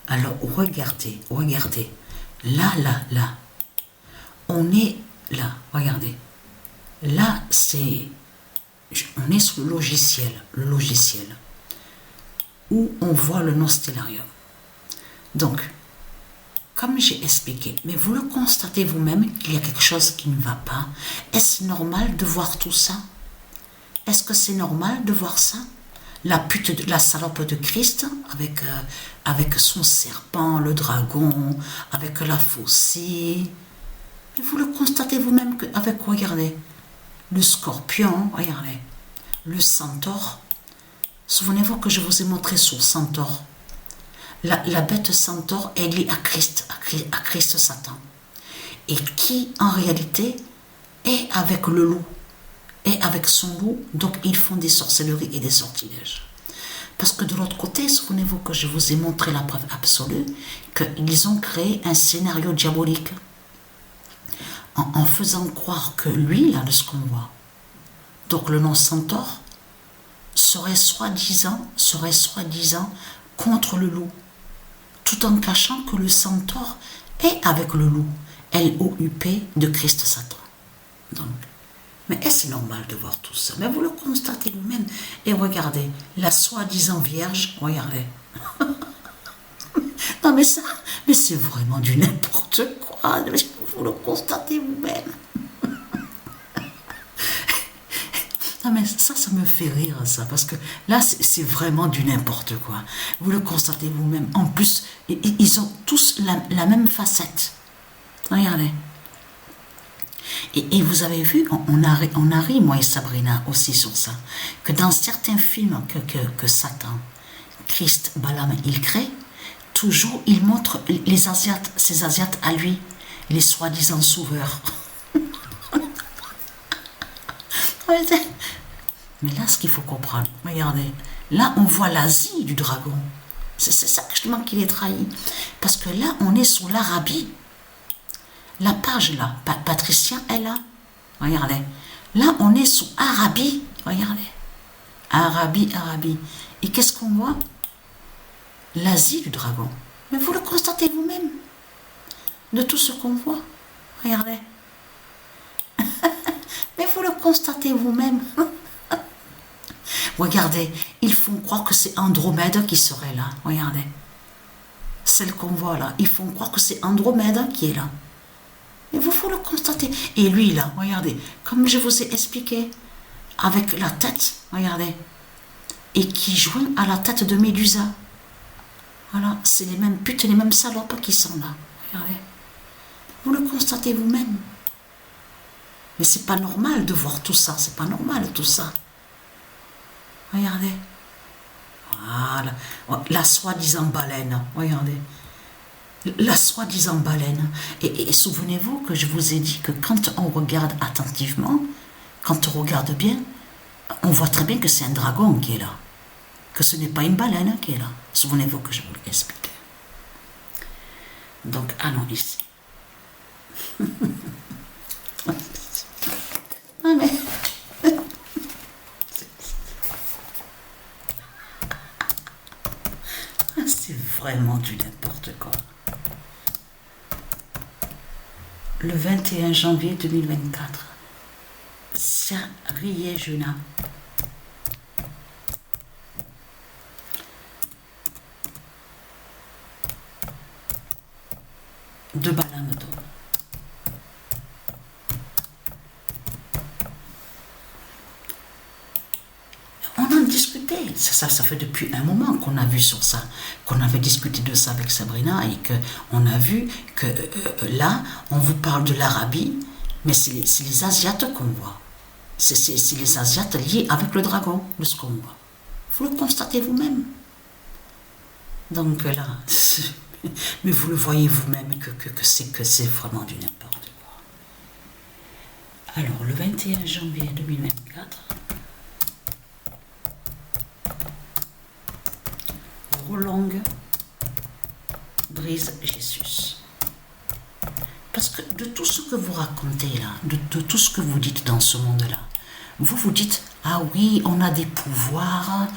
Alors, regardez, regardez. Là, là, là. On est là, regardez. Là, c'est... On est sur le logiciel, où on voit le nom Stellarium. Donc, comme j'ai expliqué, mais vous le constatez vous-même qu'il y a quelque chose qui ne va pas. Est-ce normal de voir tout ça? Est-ce que c'est normal de voir ça? La pute, la salope de Christ, avec son serpent, le dragon, avec la faucille. Et vous le constatez vous-même avec, regardez, le scorpion, regardez, le centaure. Souvenez-vous que je vous ai montré sur centaure. La bête centaure est liée à Christ Satan. Et qui, en réalité, est avec le loup, est avec son loup, donc ils font des sorcelleries et des sortilèges. Parce que de l'autre côté, souvenez-vous que je vous ai montré la preuve absolue, qu'ils ont créé un scénario diabolique, en faisant croire que lui, là, de ce qu'on voit, donc le nom centaure, serait soi-disant contre le loup, tout en cachant que le centaure est avec le loup, L-O-U-P de Christ Satan. Donc, mais est-ce normal de voir tout ça? Mais vous le constatez vous-même. Et regardez, la soi-disant vierge, regardez. Non mais ça, mais c'est vraiment du n'importe quoi. Vous le constatez vous-même. Non mais ça me fait rire ça, parce que là c'est vraiment du n'importe quoi. Vous le constatez vous-même. En plus, ils ont tous la même facette. Regardez. Et vous avez vu, on a ri, moi et Sabrina aussi sur ça, que dans certains films que Satan, Christ, Balaam, il crée, toujours il montre les Asiates, ces Asiates à lui, les soi-disant sauveurs. Mais là, ce qu'il faut comprendre, regardez, là, on voit l'Asie du dragon. C'est ça justement qu'il est trahi. Parce que là, on est sur l'Arabie. La page là, Patricia est là. Regardez. Là, on est sous Arabie. Regardez. Arabie. Et qu'est-ce qu'on voit? L'Asie du dragon. Mais vous le constatez vous-même. De tout ce qu'on voit. Regardez. Mais vous le constatez vous-même. Regardez, ils font croire que c'est Andromède qui serait là. Regardez. Celle qu'on voit là. Ils font croire que c'est Andromède qui est là. Et vous le constatez. Et lui là, regardez, comme je vous ai expliqué, avec la tête, regardez, et qui joint à la tête de Médusa. Voilà, c'est les mêmes putes, les mêmes salopes qui sont là. Regardez. Vous le constatez vous-même. Mais c'est pas normal de voir tout ça, c'est pas normal tout ça. Regardez. Voilà. La soi-disant baleine, regardez. La soi-disant baleine. Et souvenez-vous que je vous ai dit que quand on regarde attentivement, quand on regarde bien, on voit très bien que c'est un dragon qui est là. Que ce n'est pas une baleine qui est là. Souvenez-vous que je vous l'ai expliqué. Donc, allons ici. Ah mais... C'est vraiment du n'importe quoi. Le 21 janvier 2024, Sariye Juna. De Balamdo. On en discutait. Ça fait depuis un moment qu'on a vu sur ça, qu'on avait discuté de ça avec Sabrina et qu'on a vu que là, on vous parle de l'Arabie, mais c'est les Asiates qu'on voit. C'est les Asiates liés avec le dragon, de ce qu'on voit. Vous le constatez vous-même. Donc là, mais vous le voyez vous-même que c'est vraiment du n'importe quoi. Alors, le 21 janvier 2024, Rolong brise Jésus. Parce que de tout ce que vous racontez là, de tout ce que vous dites dans ce monde-là, vous dites, ah oui, on a des pouvoirs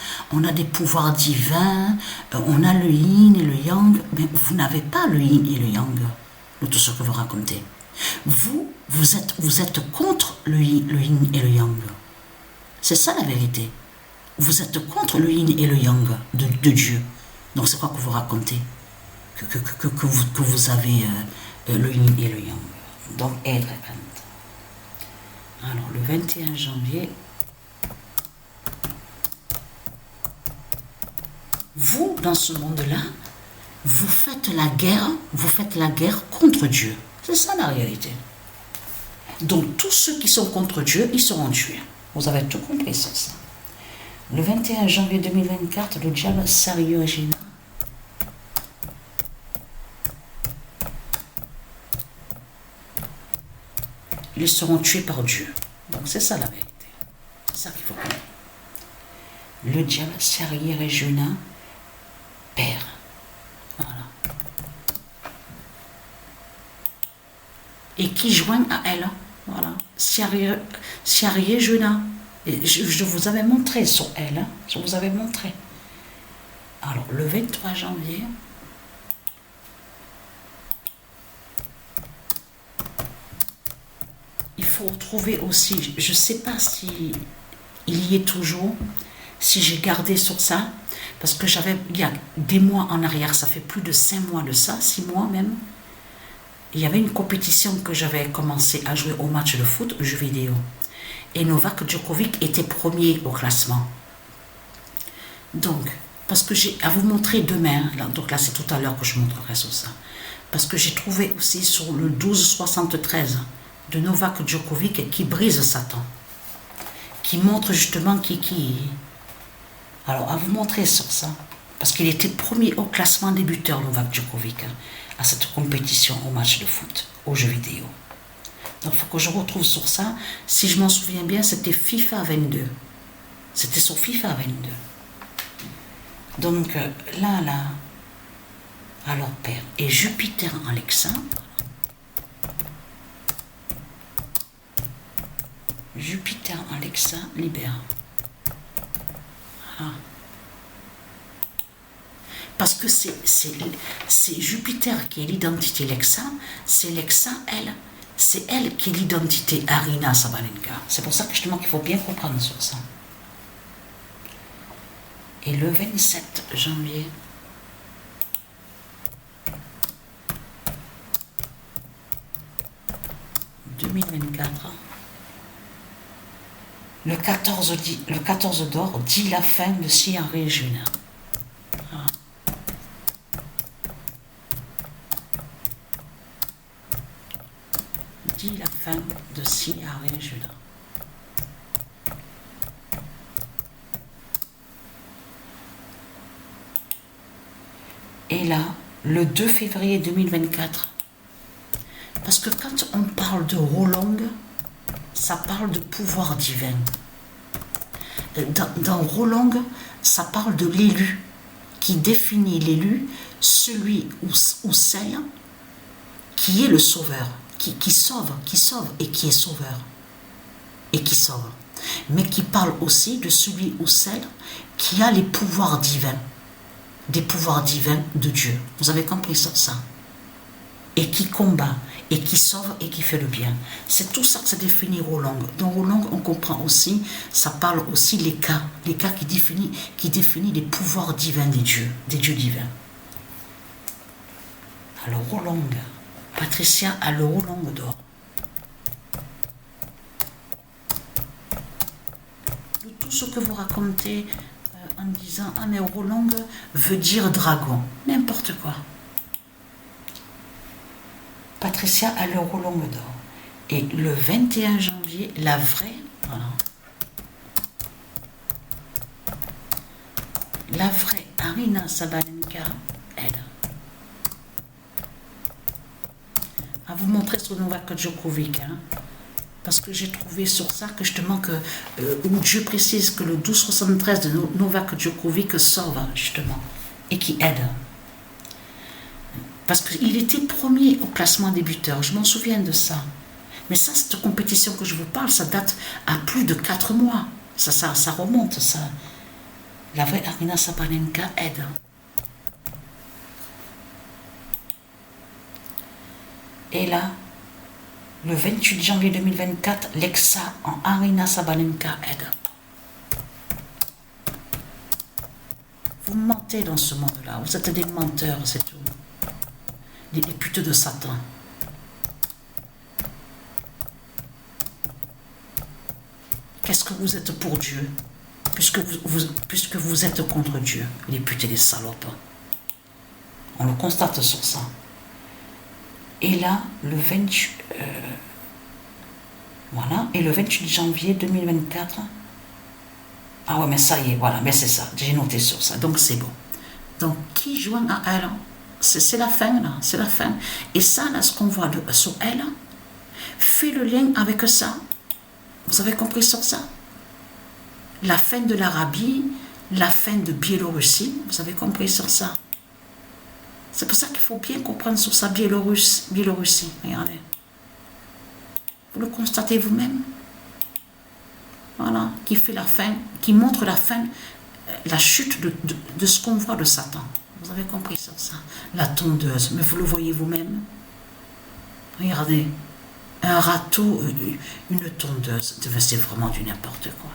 divins, on a le yin et le yang, yang, mais vous n'avez pas le yin et le yang de tout ce que vous racontez. Vous êtes contre le yin et le yang. C'est ça la vérité. Vous êtes contre le yin et le yang de Dieu. Donc c'est quoi que vous racontez? Que vous avez le yin et le yang. Donc être. Alors le 21 janvier, vous dans ce monde-là, vous faites la guerre contre Dieu. C'est ça la réalité. Donc tous ceux qui sont contre Dieu, ils seront tués. Vous avez tout compris sur ça. Le 21 janvier 2024, le diable sérieux et gênant. Ils seront tués par Dieu. Donc c'est ça la vérité. C'est ça qu'il faut comprendre. Le diable sérieux et gênant perd. Voilà. Et qui joignent à elle. Voilà. Sérieux gênant. Je vous avais montré sur elle. Je vous avais montré. Alors le 23 janvier. Il faut retrouver aussi, je ne sais pas si il y est toujours, si j'ai gardé sur ça, parce que il y a des mois en arrière, ça fait plus de 5 mois de ça, 6 mois même, il y avait une compétition que j'avais commencé à jouer au match de foot, jeux vidéo. Et Novak Djokovic était premier au classement. Donc, parce que j'ai à vous montrer demain, là, donc là c'est tout à l'heure que je montrerai sur ça, parce que j'ai trouvé aussi sur le 1273 de Novak Djokovic qui brise Satan, qui montre justement qui. Alors, à vous montrer sur ça, parce qu'il était premier au classement des buteurs, Novak Djokovic, à cette compétition au match de foot, aux jeux vidéo. Donc, il faut que je retrouve sur ça. Si je m'en souviens bien, c'était FIFA 22. C'était sur FIFA 22. Donc, là, alors, Père, et Jupiter en Alexandre. Jupiter en Lexa libère. Ah. Parce que c'est Jupiter qui est l'identité Lexa, c'est Lexa, c'est elle qui est l'identité Arina Sabalenka. C'est pour ça que justement qu'il faut bien comprendre sur ça. Et le 27 janvier, « 2024 », le 14 d'or dit la fin de Siaré et Junin. Ah. Dit la fin de Siaré et Junin. Et là, le 2 février 2024, parce que quand on parle de Rolong, ça parle de pouvoir divin. Dans Rolong, ça parle de l'élu, qui définit l'élu, celui ou celle qui est le sauveur, qui sauve et qui est sauveur, et qui sauve. Mais qui parle aussi de celui ou celle qui a les pouvoirs divins, des pouvoirs divins de Dieu. Vous avez compris ça? Et qui combat, et qui sauve et qui fait le bien. C'est tout ça que ça définit Rolong. Dans Rolong, on comprend aussi, ça parle aussi les cas qui définit les pouvoirs divins des dieux divins. Alors Rolong, Patricia a le Rolong d'or. De tout ce que vous racontez en disant « Ah mais Rolong veut dire dragon », n'importe quoi. Patricia a le Rolong d'or. Et le 21 janvier, la vraie, voilà, la vraie Arina Sabalenka, elle. À vous montrer sur Novak Djokovic, hein, parce que j'ai trouvé sur ça que justement où Dieu précise que le 1273 de Novak Djokovic sauve justement et qui aide. Parce qu'il était premier au classement des buteurs, je m'en souviens de ça. Mais ça, cette compétition que je vous parle, ça date à plus de 4 mois. Ça remonte, ça. La vraie Arina Sabalenka aide. Et là, le 28 janvier 2024, Lexa en Arina Sabalenka aide. Vous mentez dans ce monde-là. Vous êtes des menteurs, c'est tout. Des putes de Satan. Qu'est-ce que vous êtes pour Dieu? Puisque vous êtes contre Dieu, les putes et les salopes. On le constate sur ça. Et là, le 28... voilà. Et le 28 janvier 2024... Ah ouais, mais ça y est, voilà. Mais c'est ça. J'ai noté sur ça. Donc, c'est bon. Donc, qui joint à elle? C'est la fin, là. C'est la fin. Et ça, là, ce qu'on voit sur elle, fait le lien avec ça. Vous avez compris sur ça? La fin de l'Arabie, la fin de Biélorussie. Vous avez compris sur ça? C'est pour ça qu'il faut bien comprendre sur ça, Biélorussie. Regardez. Vous le constatez vous-même. Voilà, qui fait la fin, qui montre la fin, la chute de ce qu'on voit de Satan. Vous avez compris sur ça? La tondeuse, mais vous le voyez vous-même. Regardez, un râteau, une tondeuse, c'est vraiment du n'importe quoi.